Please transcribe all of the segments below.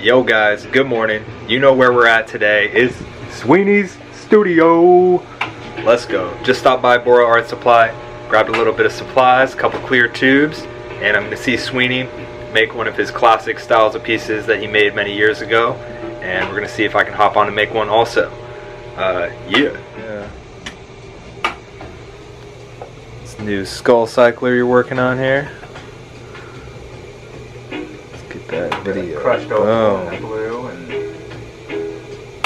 Yo guys, good morning. You know where we're at today. It's Sweeney's studio. Let's go. Just stopped by Bora Art Supply, grabbed a little bit of supplies, a couple clear tubes, and I'm going to see Sweeney make one of his classic styles of pieces that he made many years ago, and we're going to see if I can hop on and make one also. Yeah. This new skull cycler you're working on here. That video. Crushed open and blue and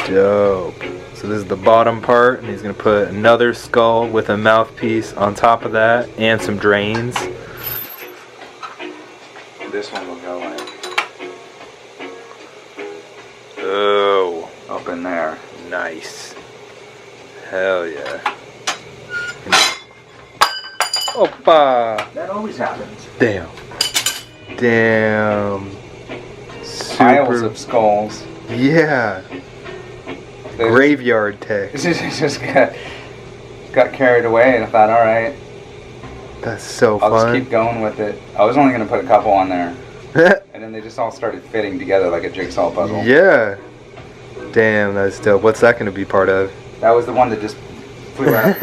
dope. So this is the bottom part, and he's gonna put another skull with a mouthpiece on top of that and some drains. this one will go like up in there. Nice. Hell yeah. Opa! That always happens. Damn. Piles of skulls. Yeah. Graveyard tech. Just got carried away, and I thought, all right, that's so I'll fun. just keep going with it. I was only going to put a couple on there, and then they just all started fitting together like a jigsaw puzzle. Yeah. Damn, that's dope. What's that going to be part of? That was the one that just flew out.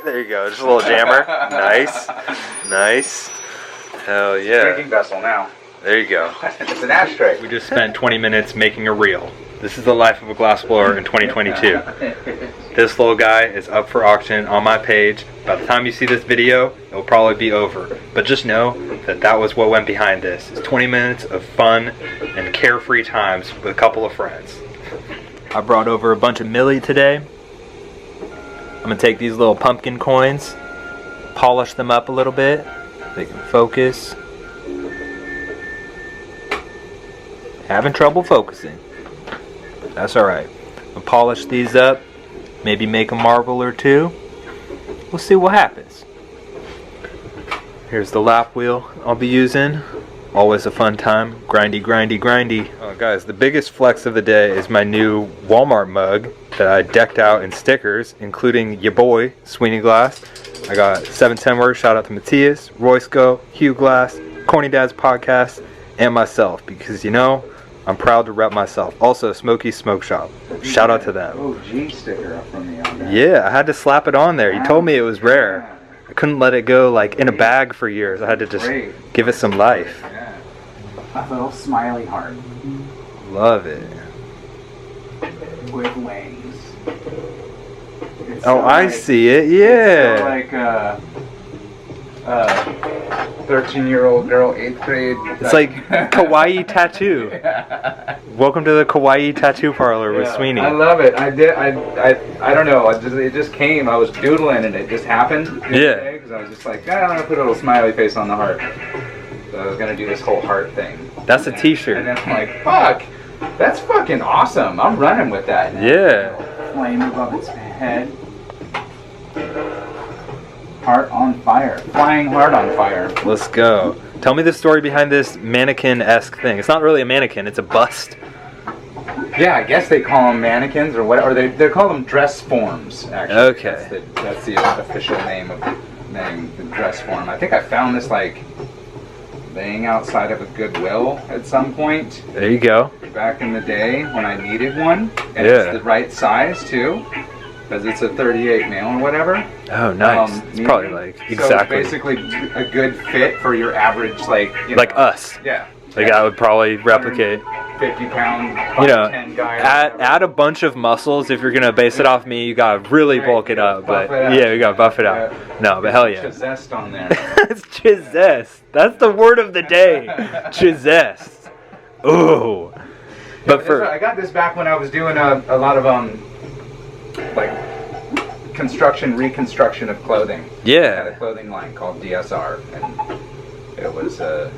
There you go. Just a little jammer. Nice. Nice. Hell yeah. Drinking vessel now. There you go. It's an ashtray. We just spent 20 minutes making a reel. This is the life of a glassblower in 2022. This little guy is up for auction on my page. By the time you see this video, it'll probably be over. But just know that that was what went behind this. It's 20 minutes of fun and carefree times with a couple of friends. I brought over a bunch of milli today. I'm going to take these little pumpkin coins, polish them up a little bit. They can focus. Having trouble focusing. That's alright. I'll polish these up. Maybe make a marble or two. We'll see what happens. Here's the lap wheel I'll be using. Always a fun time. Grindy, grindy, grindy. Oh, guys, the biggest flex of the day is my new Walmart mug that I decked out in stickers, including your boy, Sweeney Glass. I got 710 Works. Shout out to Matthias, Roysko, Hugh Glass, Corny Dad's Podcast, and myself, because you know, I'm proud to rep myself. Also, Smokey Smoke Shop. Shout out to them. OG sticker up from the on there. Yeah, I had to slap it on there. You told me it was rare. I couldn't let it go like in a bag for years. I had to just give it some life. Yeah. A little smiley heart. Love it. With wings. Oh, I see it. Yeah. It's so like 13-year-old girl, 8th grade. It's like kawaii tattoo. Yeah. Welcome to the kawaii tattoo parlor with Sweeney. I love it. I don't know. It just came. I was doodling and it just happened. Yeah. Because I was just like, I'm gonna put a little smiley face on the heart. So I was gonna do this whole heart thing. That's a T-shirt. And then I'm like, fuck, that's fucking awesome. I'm running with that now. Yeah. Flame above its head. Heart on fire. Flying heart on fire. Let's go. Tell me the story behind this mannequin-esque thing. It's not really a mannequin. It's a bust. Yeah, I guess they call them mannequins or what, or they call them dress forms. Actually, Okay. That's the official name of the dress form. I think I found this like laying outside of a Goodwill at some point. There you go. Back in the day when I needed one, and Yeah. it's the right size too, because it's a 38 male or whatever. Oh, nice. It's probably like exactly. So basically, a good fit for your average, like like us. Yeah. Like I would probably replicate. 50-pound, You know, 10 guy. add a bunch of muscles. If you're gonna base it off me, you gotta really bulk it up. But Buff it up. yeah, you gotta buff it up. No, but hell yeah. Zest on there. It's chizzest. That's the word of the day. Chizzest. Ooh. But I got this back when I was doing a lot of like reconstruction of clothing. I had yeah. a clothing line called DSR, and it was a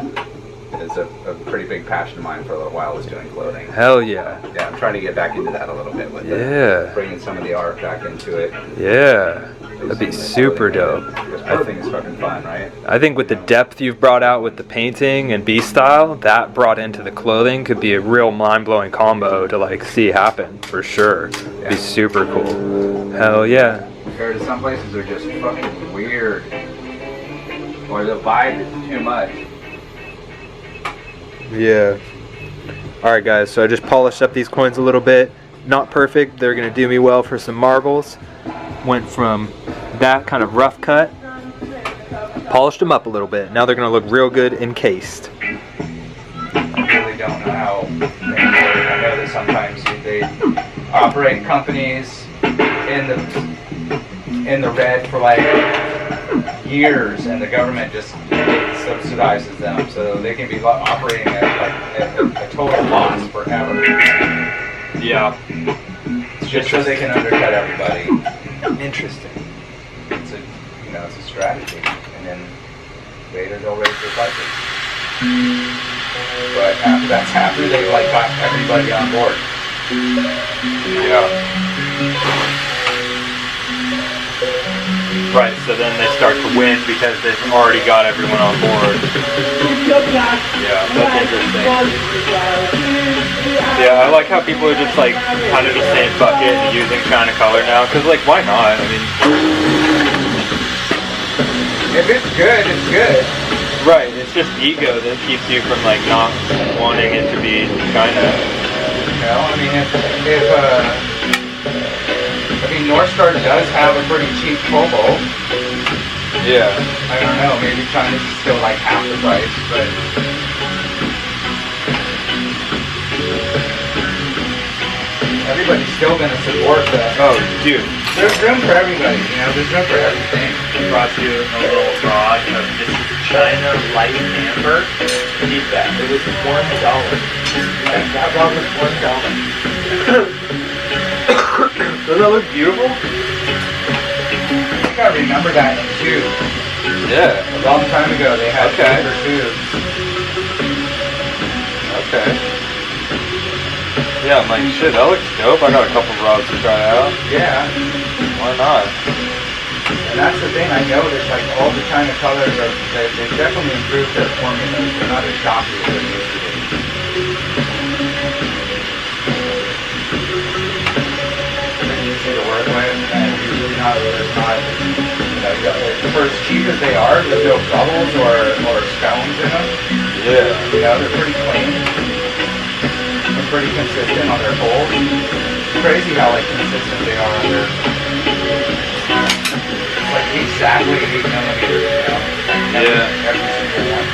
pretty big passion of mine for a little while, was doing clothing. Hell yeah. Yeah, I'm trying to get back into that a little bit with bringing some of the art back into it. Yeah. That'd be super dope. Because clothing is fucking fun, right? I think with the depth you've brought out with the painting and B-style, that brought into the clothing could be a real mind-blowing combo to like see happen for sure. Be super cool. Hell yeah. Compared to some places are just fucking weird. Or the vibe is too much. Yeah. Alright guys, so I just polished up these coins a little bit. Not perfect, they're going to do me well for some marbles. Went from that kind of rough cut, polished them up a little bit. Now they're going to look real good encased. I really don't know how they work. I know that sometimes they operate companies in the red for like years, and the government just subsidizes them, so they can be operating at a total loss forever. Yeah. Just so they can undercut everybody. Interesting. It's a strategy, and then later they'll raise their prices. But that's after they like got everybody on board. Yeah. Right, so then they start to win because they've already got everyone on board. Yeah, that's interesting. Yeah, I like how people are just like kind of the same bucket and using China color now, because like why not? I mean, if it's good, it's good. Right, it's just ego that keeps you from like not wanting it to be China. You know, I mean, Northstar does have a pretty cheap cobalt. Yeah. I don't know, maybe China's still like half the price, but everybody's still gonna support that. Oh, dude. There's room for everybody, there's room for everything. Brought you a little rod of this China light amber. Eat that. It was $1. That rod was $1. Doesn't that look beautiful? I think I remember that in tubes. Yeah. A long time ago they had paper tubes. Okay. Yeah, I'm like, shit, that looks dope. I got a couple rods to try out. Yeah. Why not? And that's the thing I noticed, like all the China colors they've definitely improved their formulas. They're not as choppy as they used to be. To work with, and usually there's not, for as cheap as they are, there's no bubbles or stones in them. Yeah. They're pretty clean. They're pretty consistent on their holes. It's crazy how consistent they are on their, like exactly 8 millimeters, Yeah. Every single one.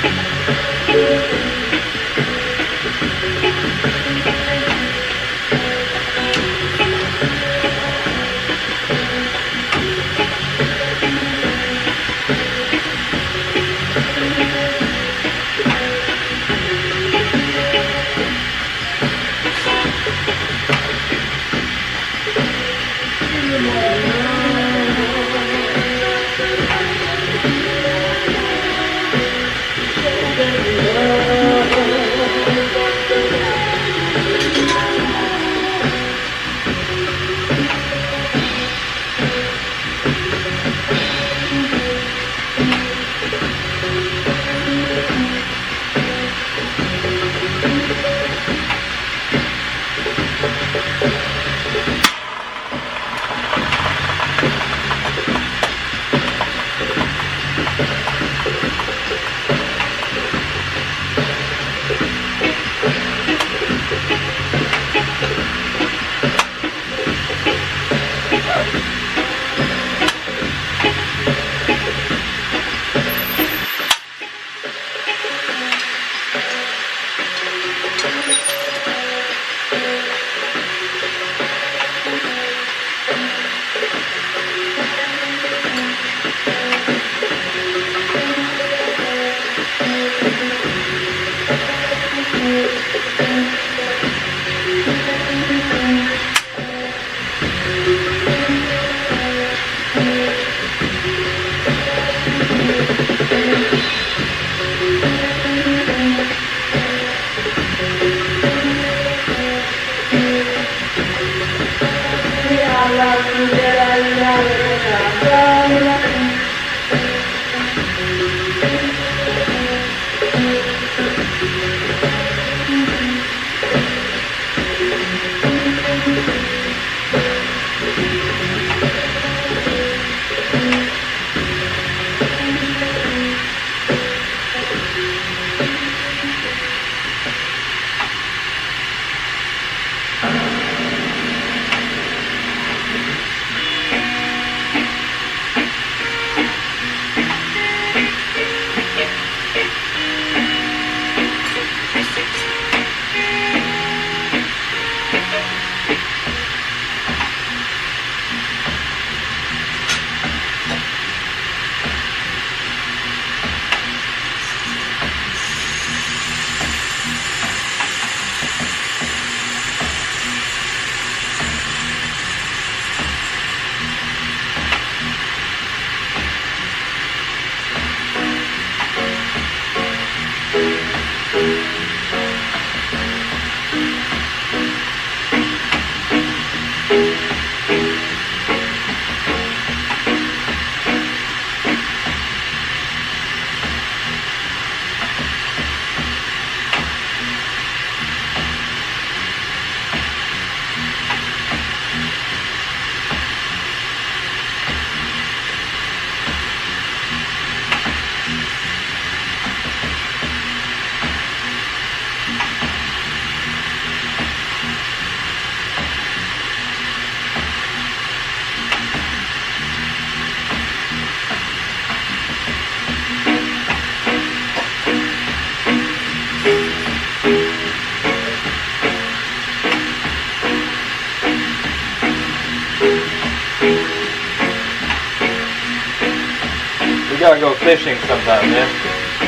gotta go fishing sometime, man.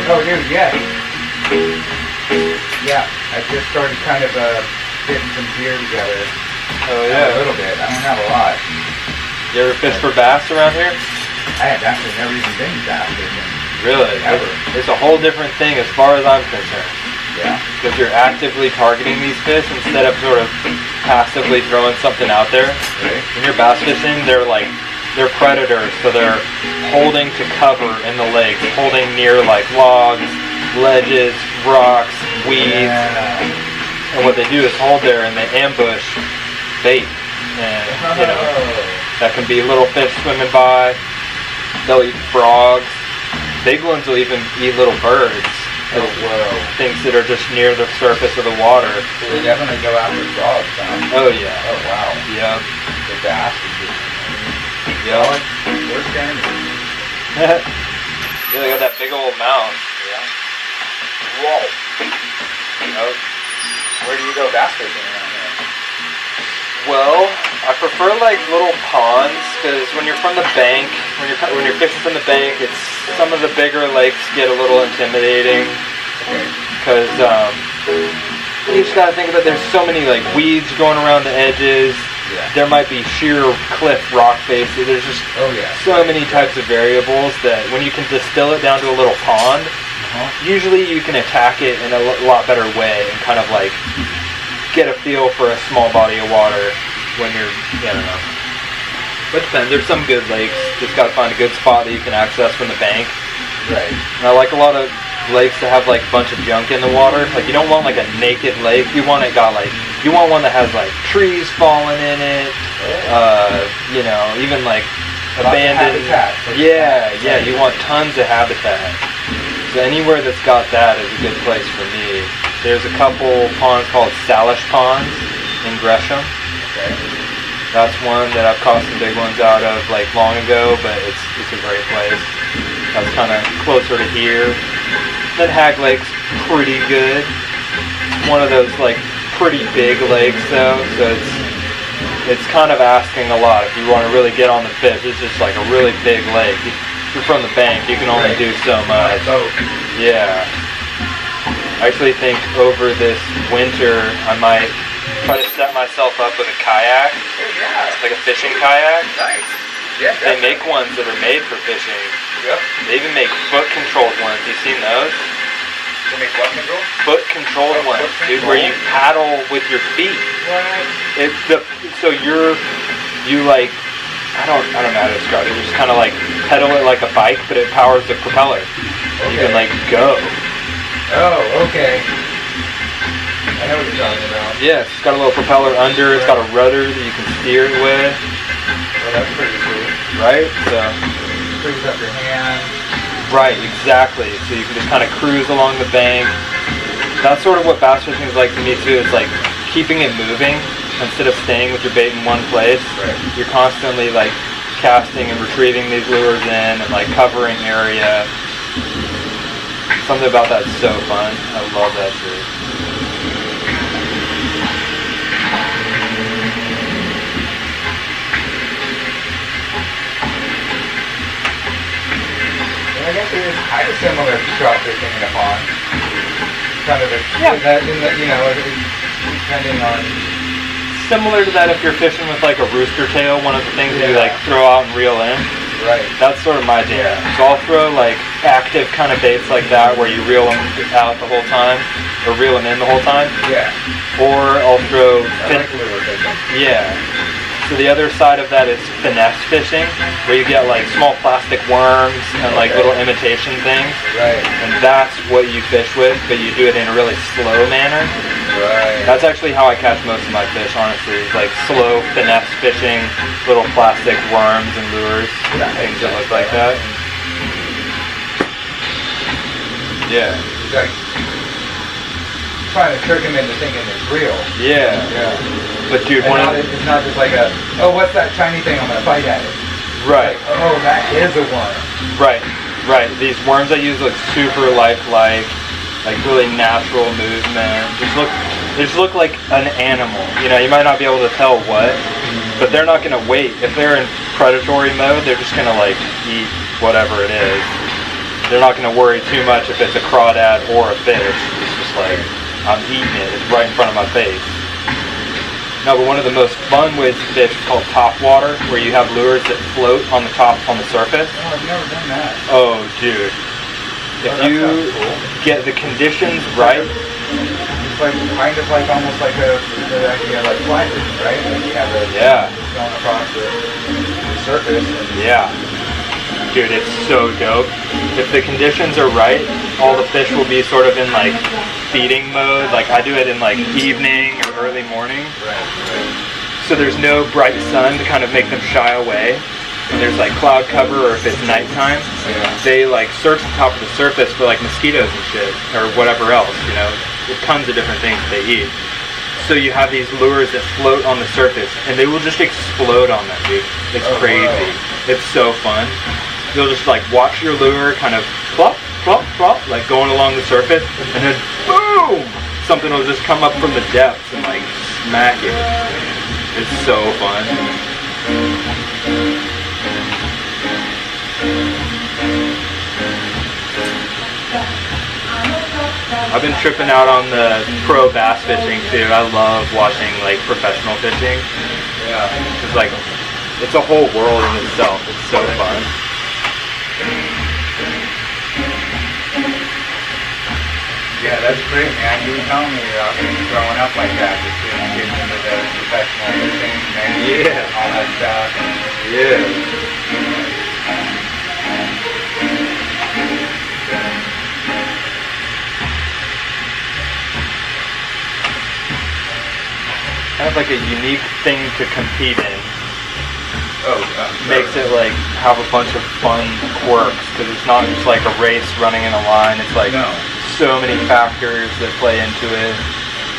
Oh, dude, yeah. Yeah, I just started kind of getting some gear together. Oh A yeah. little bit. I don't have a lot. You ever fish for bass around here? I had actually never even been bass fishing. Really? Ever. It's a whole different thing as far as I'm concerned. Yeah. Because you're actively targeting these fish instead of sort of passively throwing something out there. Right. When you're bass fishing, they're predators, so they're holding to cover in the lakes, holding near like logs, ledges, rocks, weeds. Yeah. And what they do is hold there and they ambush bait. And, you know, that can be little fish swimming by. They'll eat frogs. Big ones will even eat little birds. Oh, whoa. Things that are just near the surface of the water. So they definitely go after frogs, huh? Oh yeah. Oh, wow. Yep. The bass is just... Yep. We're standing. Yeah, they got that big old mouth. Yeah. Whoa. Yep. Where do you go bass fishing around here? Well, I prefer like little ponds because when you're from the bank, when you're fishing from the bank, it's some of the bigger lakes get a little intimidating Okay. because you just gotta think about there's so many like weeds growing around the edges. Yeah. There might be sheer cliff rock faces. There's just Oh, yeah. so many types of variables that when you can distill it down to a little pond, usually you can attack it in a lot better way and kind of like get a feel for a small body of water when you're, I don't know. But it depends. There's some good lakes. Just gotta find a good spot that you can access from the bank. Right. And I like a lot of lakes to have like a bunch of junk in the water. Like you don't want like a naked lake. You want you want one that has like trees falling in it. You know, even like abandoned. Habitat. Yeah. You want tons of habitat. So anywhere that's got that is a good place for me. There's a couple ponds called Salish ponds in Gresham. Okay. That's one that I've caught some big ones out of like long ago, but it's a great place. That's kind of closer to here. Then Hag Lake's pretty good. One of those like pretty big lakes though, so it's kind of asking a lot if you want to really get on the fish. It's just like a really big lake. If you're from the bank, you can only do so much. Yeah. I actually think over this winter I might try to set myself up with a kayak, Oh, yeah. like a fishing kayak. Nice. Yeah, They make ones that are made for fishing. Yep. They even make foot-controlled ones. You seen those? They make what control? Foot-controlled Oh, ones, foot dude, where you paddle with your feet. So you like, I don't know how to describe it. You just kind of like pedal it like a bike, but it powers the propeller. You can like go. Oh, okay. I know what you're talking about. Yeah, it's got a little propeller under. It's got a rudder that you can steer it with. Oh, that's pretty sweet. Right? So. Frees up your hand. Right, exactly. So you can just kind of cruise along the bank. That's sort of what bass fishing is like to me too. It's like keeping it moving instead of staying with your bait in one place. Right. You're constantly like casting and retrieving these lures in and like covering area. Something about that's so fun. I love that shit. I guess it is kind of similar to trout fishing in a pond. Kind of, depending on... Similar to that if you're fishing with like a rooster tail, one of the things you like throw out and reel in. Right. That's sort of my jam. So I'll throw like active kind of baits like that where you reel them out the whole time, or reel them in the whole time. Yeah. Or I'll throw... I like lure fishing. Yeah. So the other side of that is finesse fishing, where you get like small plastic worms and like little imitation things. Right. And that's what you fish with, but you do it in a really slow manner. Right. That's actually how I catch most of my fish, honestly. Is like slow finesse fishing, little plastic worms and lures, things that look like that. Yeah. Like trying to trick them into thinking it's real. Yeah. Yeah. But dude, it's not just like what's that shiny thing? I'm gonna fight at it. Right. Oh, that is a worm. Right. These worms I use look super lifelike, like really natural movement. They just look like an animal. You know, you might not be able to tell what, but they're not gonna wait. If they're in predatory mode, they're just gonna like eat whatever it is. they're not going to worry too much if it's a crawdad or a fish. It's just like, I'm eating it. It's right in front of my face. No, but one of the most fun ways to fish is called top water, where you have lures that float on the top, on the surface. Oh, I've never done that. Oh, dude. If that you sounds cool. get the conditions right, It's like kind of like almost like the idea like fly fishing, right? Like you have the Yeah. going across the surface. And yeah. Dude, it's so dope. If the conditions are right, all the fish will be sort of in like feeding mode. Like I do it in like evening or early morning. right. So there's no bright sun to kind of make them shy away. And there's like cloud cover, or if it's nighttime, Yeah. they like search the top of the surface for like mosquitoes and shit, or whatever else, you know. There's tons of different things they eat. So you have these lures that float on the surface, and they will just explode on them, dude. It's Oh, crazy. wow. It's so fun. You'll just like watch your lure kind of plop, plop, plop, like going along the surface, and then boom! Something will just come up from the depths and like smack it. It's so fun. I've been tripping out on the pro bass fishing too. I love watching like professional fishing. Yeah. It's like, it's a whole world in itself. It's so fun. Yeah, that's great, man. You were telling me growing up like that, just getting into the professional fishing, and Yeah. all that stuff. Yeah. Kind of like a unique thing to compete in. Oh, Makes it like have a bunch of fun quirks, because it's not just like a race running in a line. It's like No. so many factors that play into it.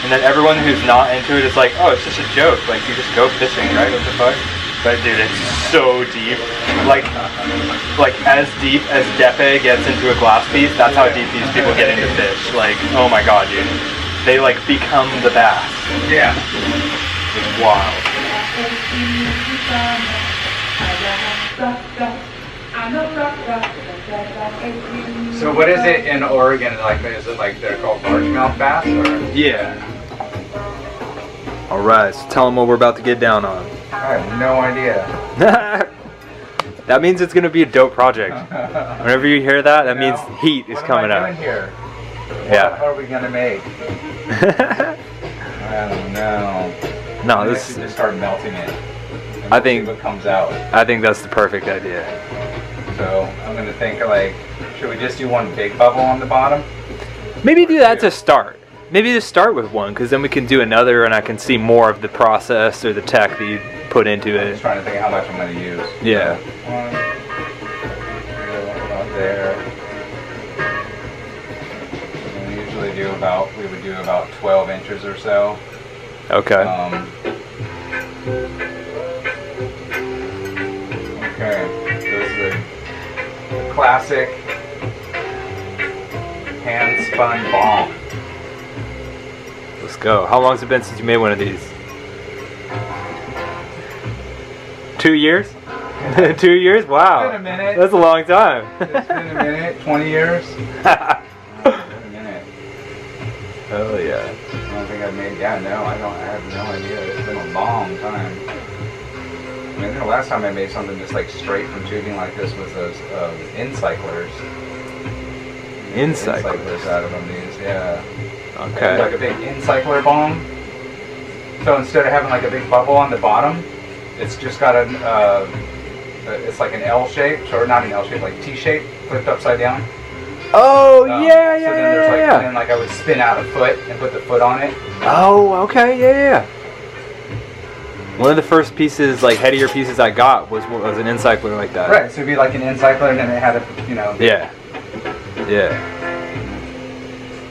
And then everyone who's not into it is like, oh, it's just a joke. Like, you just go fishing, right? What the fuck? But dude, it's so deep. Like as deep as Depe gets into a glass piece, that's how deep these people get into fish. Like, oh my god, dude. They like become the bass. Yeah. It's wild. So what is it in Oregon? Like, is it like they're called largemouth bass, or? Yeah. All right, so tell them what we're about to get down on. I have no idea. That means it's gonna be a dope project. Whenever you hear that, that means No. heat is coming What am I up. doing here? Yeah. What are we gonna make? I don't know. No, Maybe I this. should just start melting it. And I see think- what comes out. I think that's the perfect idea. So I'm gonna think like, should we just do one big bubble on the bottom? Maybe do that to start. Maybe just start with one, because then we can do another, and I can see more of the process or the tech that you put into I'm it. just trying to think of how much I'm gonna use. Yeah. One, about there. And we usually do about, we would do about 12 inches or so. Okay. Okay, this is the classic hand spun ball. Let's go. How long has it been since you made one of these? 2 years? 2 years? Wow. It's been a minute. That's a long time. It's been a minute, 20 years. It's been a minute. Hell yeah. I don't think I've made, yeah, no, I have no idea. It's been a long time. I mean, I think the last time I made something just like straight from tubing like this was those Incyclers. Incyclers. Out of them, these, yeah. Okay. Like a big Incycler bomb. So instead of having like a big bubble on the bottom, it's just got it's like an L shape, or not an L shape, like T shape, flipped upside down. Oh, So yeah, then there's like, yeah. and then like I would spin out a foot and put the foot on it. Oh, okay, yeah. One of the first pieces, like headier pieces I got was an Incycler like that. Right, so it'd be like an Incycler, and then it had a, you know. Yeah. Yeah.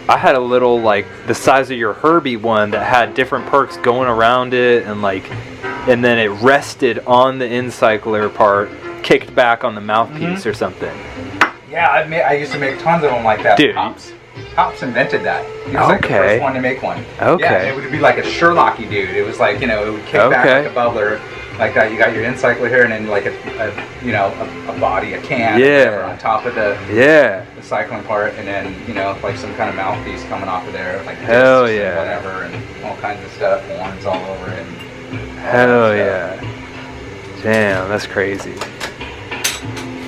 I had a little, like, the size of your Herbie one that had different perks going around it, and then it rested on the Incycler part, kicked back on the mouthpiece or something. Yeah, I used to make tons of them like that. Dude. Hops invented that. He was like the Okay. first one to make one. Okay. Yeah, it would be like a Sherlocky dude. It was like, you know, it would kick back Okay. like a bubbler, like that. You got your end cycler here, and then like a body, a can, Yeah. or whatever on top of the Yeah. cycling part, and then like some kind of mouthpiece coming off of there, like Hell discs yeah. and whatever, and all kinds of stuff, horns all over it. And all Hell that yeah. Damn, that's crazy.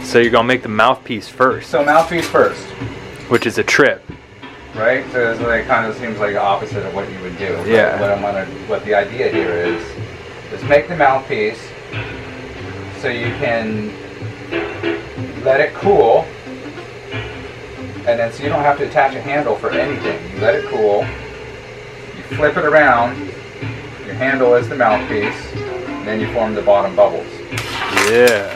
So you're gonna make the mouthpiece first, stuff. So mouthpiece first, which is a trip. right? So it's like kind of seems like the opposite of what you would do. But Yeah. what the idea here is make the mouthpiece so you can let it cool, and then so you don't have to attach a handle for anything. You let it cool, you flip it around, your handle is the mouthpiece, and then you form the bottom bubbles. Yeah.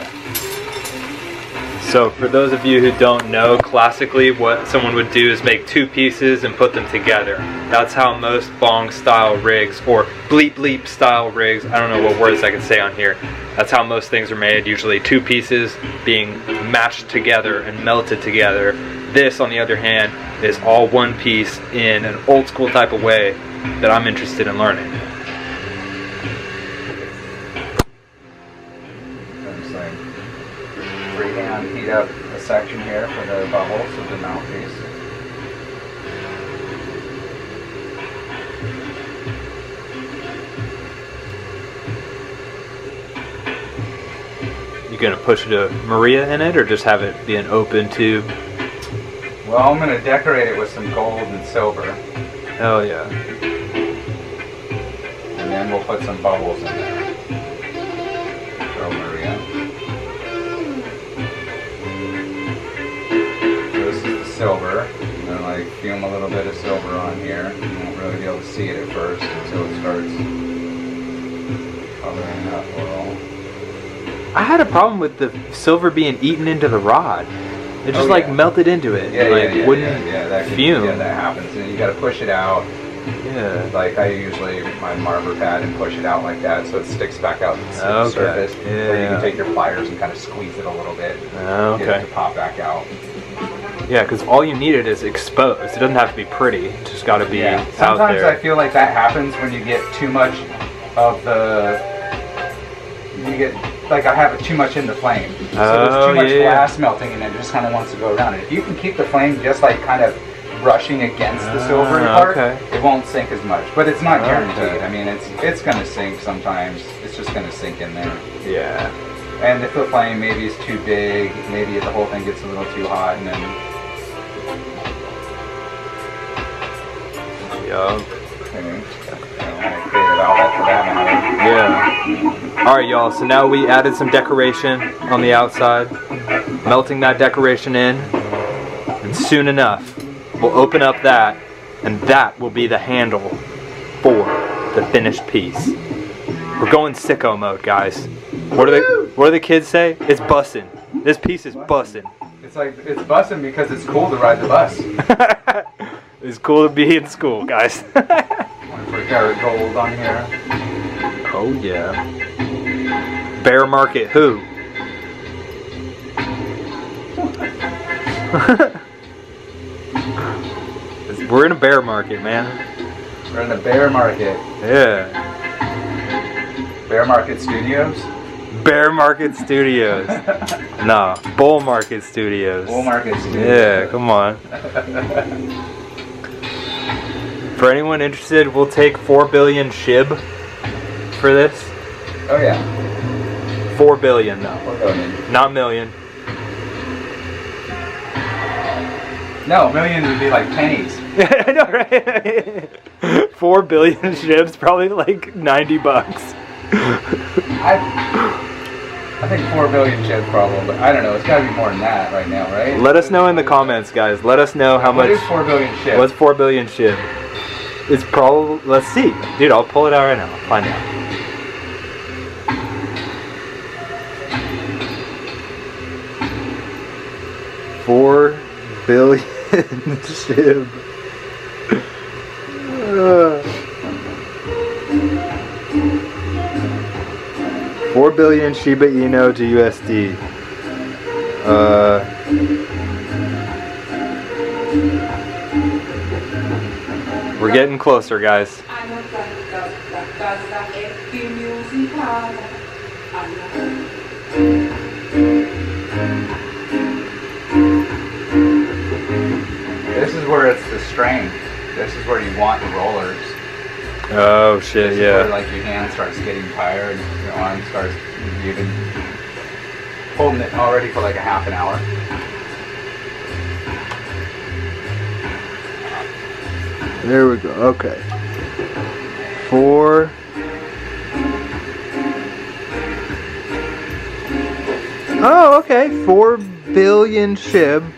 So for those of you who don't know, classically what someone would do is make two pieces and put them together. That's how most bong style rigs or bleep bleep style rigs, I don't know what words I can say on here. That's how most things are made, usually two pieces being matched together and melted together. This, on the other hand, is all one piece in an old school type of way that I'm interested in learning. Just like freehand heat up a section here for the bubbles of the mouthpiece. You gonna push a Maria in it or just have it be an open tube? Well, I'm going to decorate it with some gold and silver, Hell yeah. and then we'll put some bubbles in there. Throw Maria. So this is the silver. I'm going to like fume a little bit of silver on here. You won't really be able to see it at first until it starts coloring up a little. I had a problem with the silver being eaten into the rod. It just Oh, like yeah. melted into it. Yeah, wouldn't that fume. Yeah, that happens. And you got to push it out. Yeah. Like I usually my marber pad and push it out like that so it sticks back out to the Okay. surface. Or you Yeah. can take your pliers and kind of squeeze it a little bit. Get it Okay. to pop back out. Yeah, because all you need it is exposed. It doesn't have to be pretty. It just got to be Yeah. out Sometimes there. I feel like that happens when you get too much of the. You get like I have it too much in the flame. So there's too much glass melting and it just kind of wants to go around. And if you can keep the flame just like kind of brushing against the silvery part, okay. it won't sink as much. But it's not guaranteed. Okay. I mean, it's gonna sink sometimes. It's just gonna sink in there. Yeah. And if the flame maybe is too big, maybe the whole thing gets a little too hot, and then Yup. create an outlet for that matter. Yeah. All right, y'all. So now we added some decoration on the outside, melting that decoration in, and soon enough, we'll open up that, and that will be the handle for the finished piece. We're going sicko mode, guys. What do the kids say? It's bussin'. This piece is bussin'. It's like it's busting because it's cool to ride the bus. It's cool to be in school, guys. 24 karat gold on here. Oh yeah. Bear market who? We're in a bear market, man. We're in the bear market. Yeah. Bear Market Studios. Bear Market Studios. Nah, Bull Market Studios. Bull Market Studios. Yeah, come on. For anyone interested, we'll take 4 billion SHIB for this. Oh yeah. 4 billion though. 4 billion. Not million. No, millions would be like pennies. I know, right? 4 billion SHIBs, probably like $90. I think 4 billion ship problem, but I don't know. It's got to be more than that right now, right? Let us know in the comments, guys. Let us know how What much. is 4 billion ship? What's 4 billion SHIB? It's probably. Let's see, dude. I'll pull it out right now. I'll find out. $4 billion SHIB. 4 billion Shiba Inu to USD. We're getting closer, guys. This is where it's the strength. This is where you want the rollers. Oh shit, This is yeah. where like your hand starts getting tired, your arm starts, you've been holding it already for like a half an hour. There we go. Okay. 4. Oh, okay. 4 billion SHIB.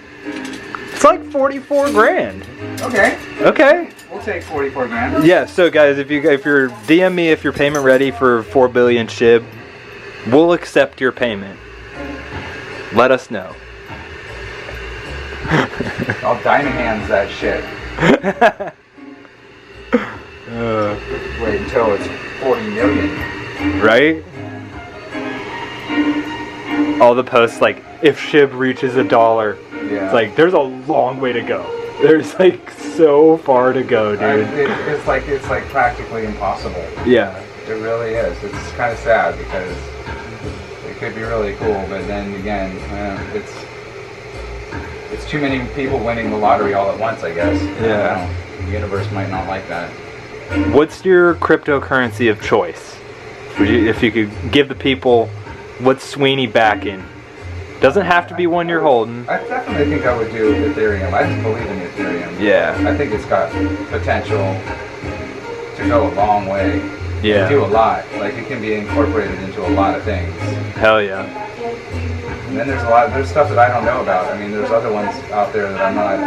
It's like 44 grand. Okay, Okay. we'll take 44 grand. Yeah. So guys, if you're DM me if you're payment ready for 4 billion SHIB, we'll accept your payment. Let us know. I'll diamond hands that shit. Wait until it's 40 million. Right? All the posts like, if SHIB reaches $1, Yeah. it's like, there's a long way to go. There's like so far to go, dude. It's like practically impossible. Yeah. It really is. It's kind of sad because it could be really cool, but then again, it's too many people winning the lottery all at once, I guess. Yeah. I don't know. The universe might not like that. What's your cryptocurrency of choice? If you could give the people, what's Sweeney backing? Doesn't have to be one you're holding. I definitely think I would do Ethereum. I just believe in Ethereum. Yeah. I think it's got potential to go a long way. Yeah. Do a lot. Like it can be incorporated into a lot of things. Hell yeah. And then there's stuff that I don't know about. I mean, there's other ones out there that I'm not,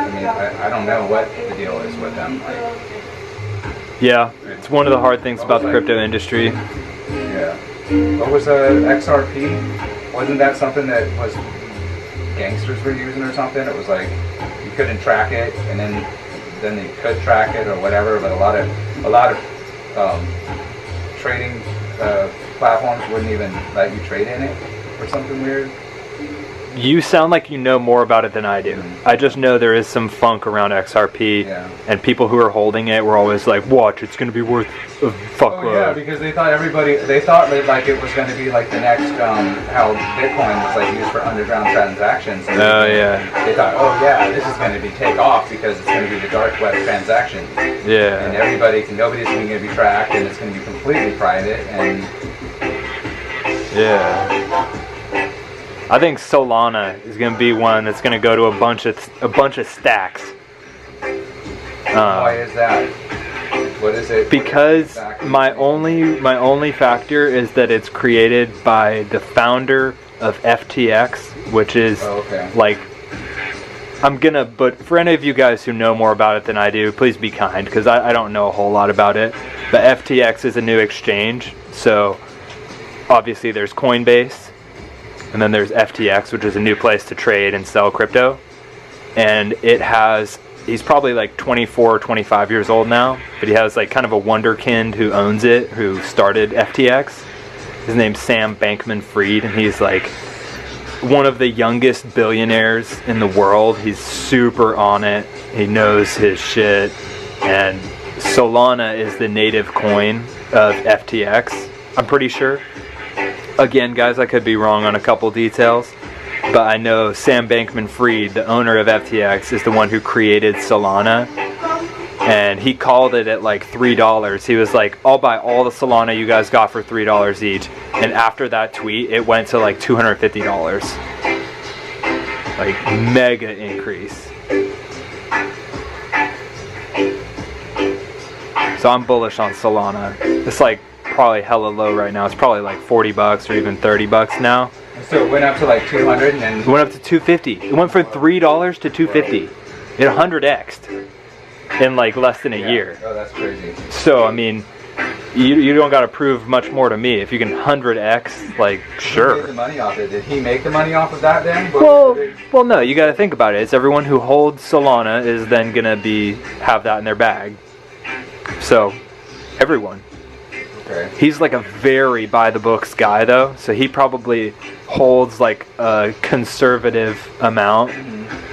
I don't know what the deal is with them. Like, Yeah. It's one of the hard things about the crypto industry. yeah. What was XRP? Wasn't that something that was gangsters were using or something? It was like you couldn't track it, and then they could track it or whatever. But a lot of trading platforms wouldn't even let you trade in it or something weird. You sound like you know more about it than I do. I just know there is some funk around XRP, Yeah. and people who are holding it were always like, "Watch, it's going to be worth a fuckload." Oh yeah, because they thought that like it was going to be like the next how Bitcoin was like used for underground transactions. And Oh yeah, they thought, oh yeah, this is going to be take off because it's going to be the dark web transaction, and yeah, nobody's going to be tracked, and it's going to be completely private. And yeah. I think Solana is going to be one that's going to go to a bunch of stacks. why is that? What is it? Because my only factor is that it's created by the founder of FTX, which is like, but for any of you guys who know more about it than I do, please be kind, because I don't know a whole lot about it. But FTX is a new exchange, so obviously there's Coinbase, and then there's FTX, which is a new place to trade and sell crypto. And he's probably like 24 or 25 years old now, but he has like kind of a wonderkind who owns it, who started FTX. His name's Sam Bankman-Fried, and he's like one of the youngest billionaires in the world. He's super on it. He knows his shit. And Solana is the native coin of FTX, I'm pretty sure. Again, guys, I could be wrong on a couple details, but I know Sam Bankman-Fried, the owner of FTX, is the one who created Solana, and he called it at like $3. He was like, I'll buy all the Solana you guys got for $3 each, and after that tweet, it went to like $250. Like, mega increase. So I'm bullish on Solana. It's like probably hella low right now. It's probably like $40 or even $30 now. So it went up to like 200 and then It went up to $250. It went from $3 to $250. It 100x'd in like less than a year. Oh, that's crazy. So I mean, you don't got to prove much more to me. If you can 100x, like Who made sure. the money off it? Did he make the money off of that then? Well, no. You got to think about it. It's everyone who holds Solana is then gonna have that in their bag. So everyone. Okay. He's like a very by the books guy though, so he probably holds like a conservative amount.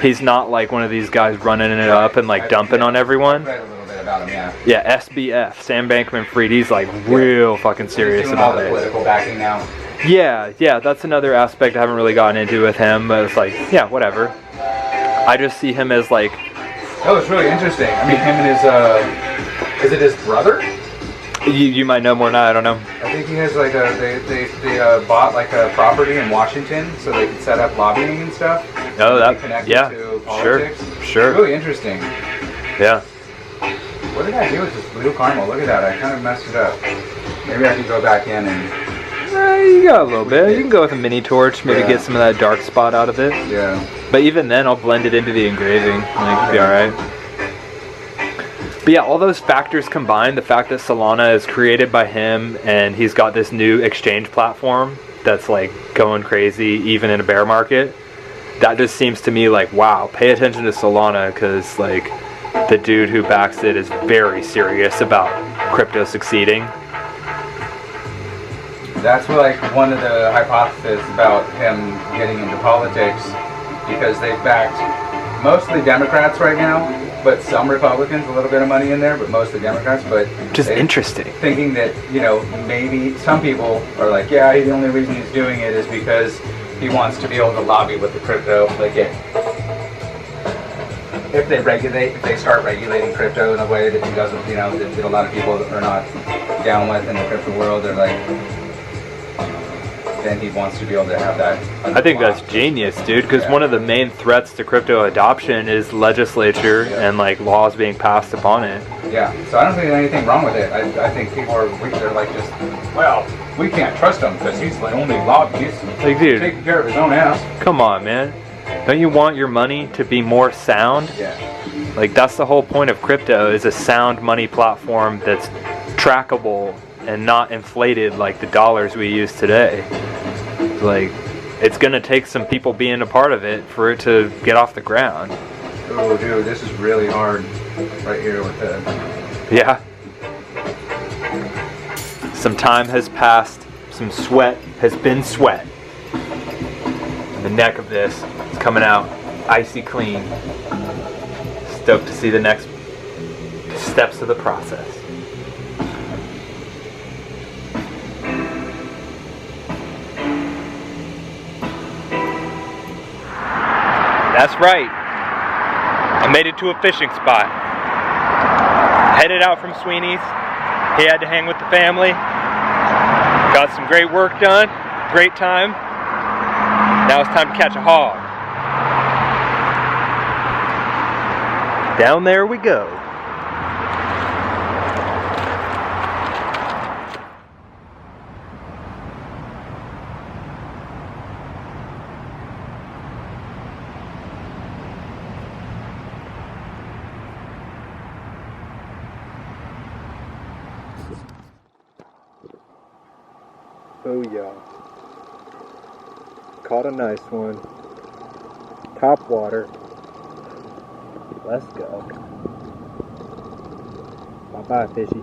He's not like one of these guys running it up and like dumping on everyone. I read a little bit about him, yeah. Yeah, SBF, Sam Bankman-Fried, he's like real fucking serious He's doing all about the it. political backing now. Yeah, that's another aspect I haven't really gotten into with him, but it's like, yeah, whatever. I just see him as like... Oh, it's really interesting. I mean, him and his, is it his brother? You might know more than I don't know. I think he has like they bought like a property in Washington so they could set up lobbying and stuff. Oh, that, connected yeah, to politics. sure. It's really interesting. Yeah. What did I do with this blue caramel? Look at that, I kind of messed it up. Maybe I can go back in and... You got a little bit. You can go with a mini torch, maybe Yeah. get some of that dark spot out of it. Yeah. But even then, I'll blend it into the engraving. Like, it'll be alright. But yeah, all those factors combined, the fact that Solana is created by him and he's got this new exchange platform that's like going crazy even in a bear market, that just seems to me like, wow, pay attention to Solana, because like the dude who backs it is very serious about crypto succeeding. That's like one of the hypotheses about him getting into politics, because they've backed mostly Democrats right now, but some Republicans, a little bit of money in there, but mostly Democrats. But Just interesting. Thinking that, you know, maybe some people are like, yeah, the only reason he's doing it is because he wants to be able to lobby with the crypto. Like if they start regulating crypto in a way that he doesn't, you know, that a lot of people are not down with in the crypto world, they're like, then he wants to be able to have that. I think that's genius, dude, because one of the main threats to crypto adoption is legislature and like laws being passed upon it. Yeah, so I don't think there's anything wrong with it. I think people are weak. They're like just, well, we can't trust him because he's the only lobbyist. Like, dude, Taking care of his own ass. come on, man. Don't you want your money to be more sound? Yeah. Like, that's the whole point of crypto, is a sound money platform that's trackable and not inflated like the dollars we use today. Like, it's gonna take some people being a part of it for it to get off the ground. Oh, dude, this is really hard right here with the... Yeah. Some time has passed. Some sweat has been sweat. And the neck of this is coming out icy clean. Stoked to see the next steps of the process. That's right. I made it to a fishing spot. Headed out from Sweeney's. He had to hang with the family. Got some great work done. Great time. Now it's time to catch a hog. Down there we go. Oh yeah. Caught a nice one. Top water. Let's go. Bye-bye, fishy.